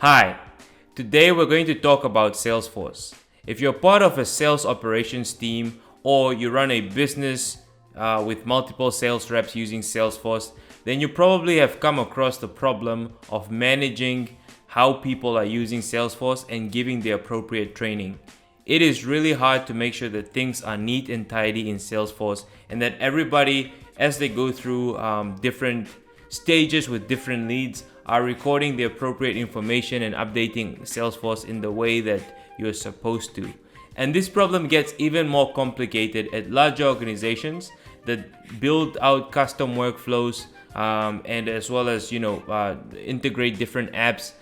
Hi, today we're going to talk about Salesforce. If you're part of a sales operations team or you run a business with multiple sales reps using Salesforce, then you probably have come across the problem of managing how people are using Salesforce and giving the appropriate training. It is really hard to make sure that things are neat and tidy in Salesforce and that everybody, as they go through different stages with different leads, are recording the appropriate information and updating Salesforce in the way that you're supposed to. And this problem gets even more complicated at larger organizations that build out custom workflows and as well as integrate different apps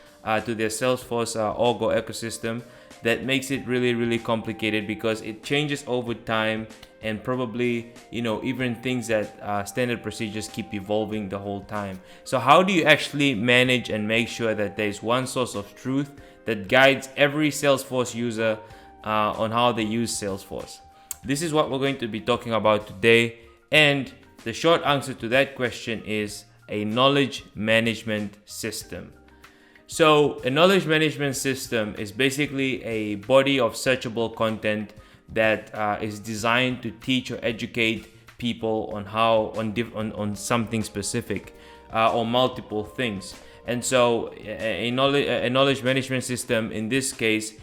to their Salesforce org or ecosystem. That makes it really complicated because it changes over time, and probably even things that standard procedures keep evolving the whole time. So how do you actually manage and make sure that there's one source of truth that guides every Salesforce user on how they use Salesforce? This is what we're going to be talking about today, and the short answer to that question is a knowledge management system. So a knowledge management system is basically a body of searchable content that is designed to teach or educate people on something specific or multiple things. And so a knowledge management system in this case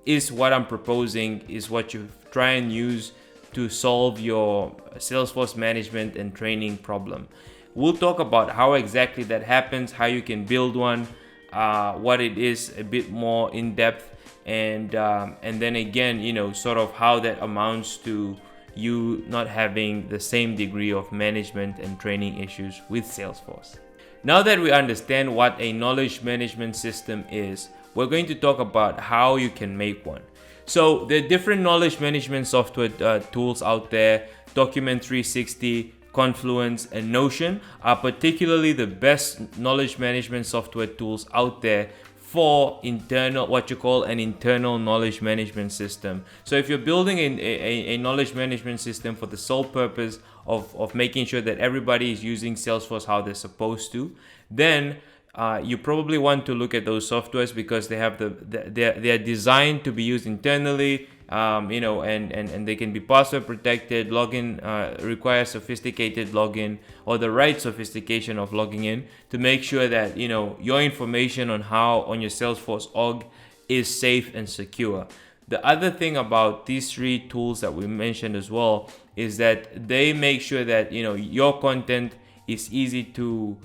is what I'm proposing, is what you try and use to solve your Salesforce management and training problem. We'll talk about how exactly that happens, how you can build one, what it is a bit more in depth, and then again sort of how that amounts to you not having the same degree of management and training issues with Salesforce. Now that we understand what a knowledge management system is, we're going to talk about how you can make one. So there are different knowledge management software tools out there. Document 360, Confluence, and Notion are particularly the best knowledge management software tools out there for what you call an internal knowledge management system. So if you're building a knowledge management system for the sole purpose of making sure that everybody is using Salesforce how they're supposed to, then you probably want to look at those softwares because they have they are designed to be used internally. And they can be password protected. Login requires sophisticated login or the right sophistication of logging in to make sure that your information on your Salesforce org is safe and secure. The other thing about these three tools that we mentioned as well is that they make sure that your content is easy to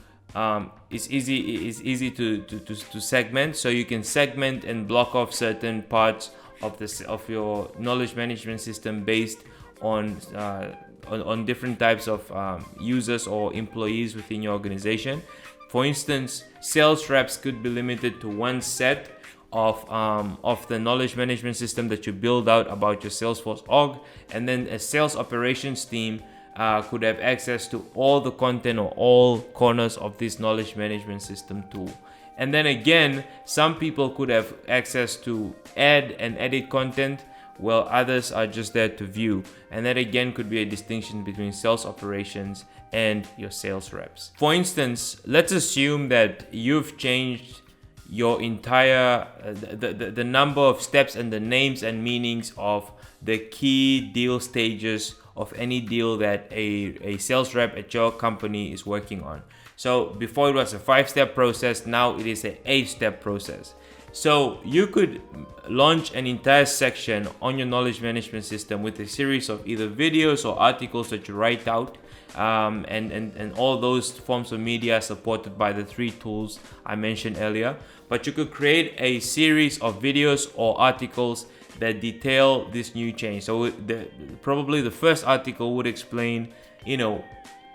segment, so you can segment and block off certain parts of your knowledge management system based on different types of users or employees within your organization. For instance, sales reps could be limited to one set of the knowledge management system that you build out about your Salesforce org, and then a sales operations team could have access to all the content or all corners of this knowledge management system tool. And then again, some people could have access to add and edit content, while others are just there to view. And that again could be a distinction between sales operations and your sales reps. For instance, let's assume that you've changed your entire the number of steps and the names and meanings of the key deal stages of any deal that a sales rep at your company is working on. So before it was a 5-step process, now it is an 8-step process. So you could launch an entire section on your knowledge management system with a series of either videos or articles that you write out, and all those forms of media supported by the three tools I mentioned earlier. But you could create a series of videos or articles that detail this new change. So probably the first article would explain,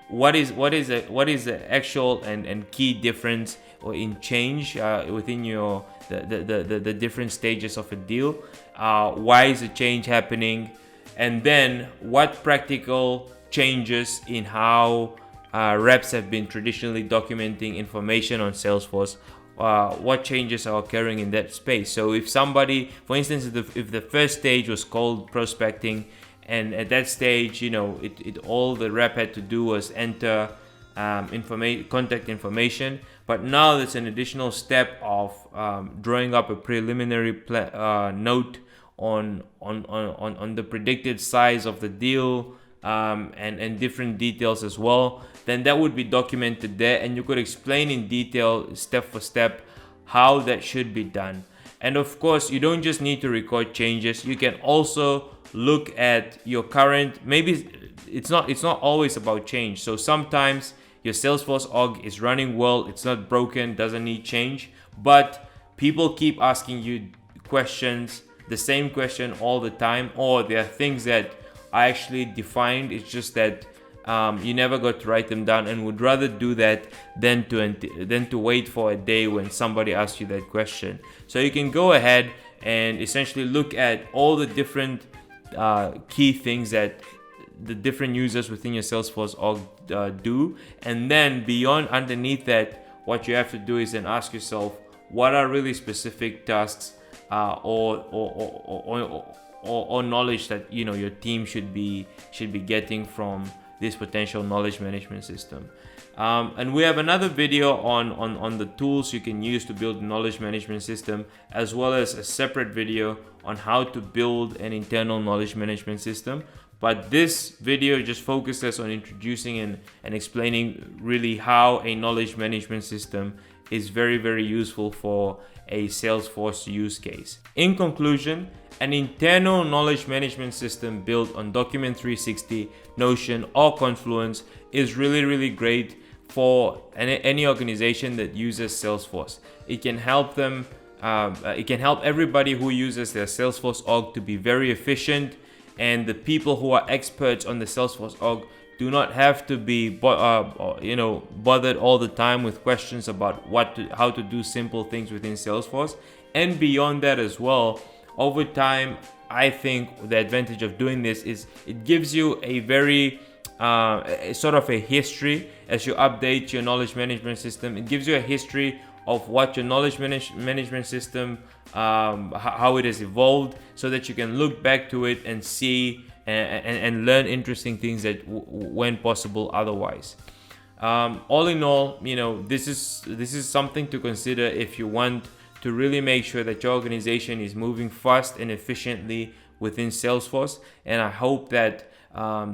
what is the actual and key difference or in change within your the different stages of a deal. Why is the change happening, and then what practical changes in how reps have been traditionally documenting information on Salesforce. What changes are occurring in that space. So if somebody, for instance, if the first stage was called prospecting, and at that stage, all the rep had to do was enter contact information. But now there's an additional step of drawing up a preliminary note on the predicted size of the deal, and different details as well. Then that would be documented there, and you could explain in detail, step for step, how that should be done. And of course, you don't just need to record changes. You can also look at your current, maybe it's not always about change. So sometimes your Salesforce org is running well, it's not broken, doesn't need change, but people keep asking you questions, the same question all the time, or there are things that are actually defined, it's just that you never got to write them down, and would rather do that than to wait for a day when somebody asks you that question. So you can go ahead and essentially look at all the different key things that the different users within your Salesforce org do, and then underneath that, what you have to do is then ask yourself, what are really specific tasks or knowledge that your team should be getting from this potential knowledge management system. And we have another video on the tools you can use to build a knowledge management system, as well as a separate video on how to build an internal knowledge management system. But this video just focuses on introducing and explaining really how a knowledge management system is very, very useful for a Salesforce use case. In conclusion, an internal knowledge management system built on Document 360, Notion, or Confluence is really, really great for any organization that uses Salesforce. It can help them, it can help everybody who uses their Salesforce org to be very efficient, and the people who are experts on the Salesforce org do not have to be bothered all the time with questions about how to do simple things within Salesforce. And beyond that as well, over time, I think the advantage of doing this is it gives you a very sort of a history as you update your knowledge management system. It gives you a history of what your knowledge management system, how it has evolved, so that you can look back to it and see and learn interesting things that weren't possible otherwise. All in all, this is something to consider if you want to really make sure that your organization is moving fast and efficiently within Salesforce. And I hope that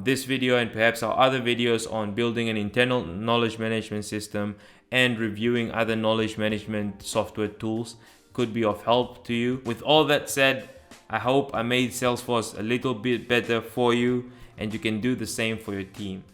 this video and perhaps our other videos on building an internal knowledge management system and reviewing other knowledge management software tools could be of help to you. With all that said, I hope I made Salesforce a little bit better for you, and you can do the same for your team.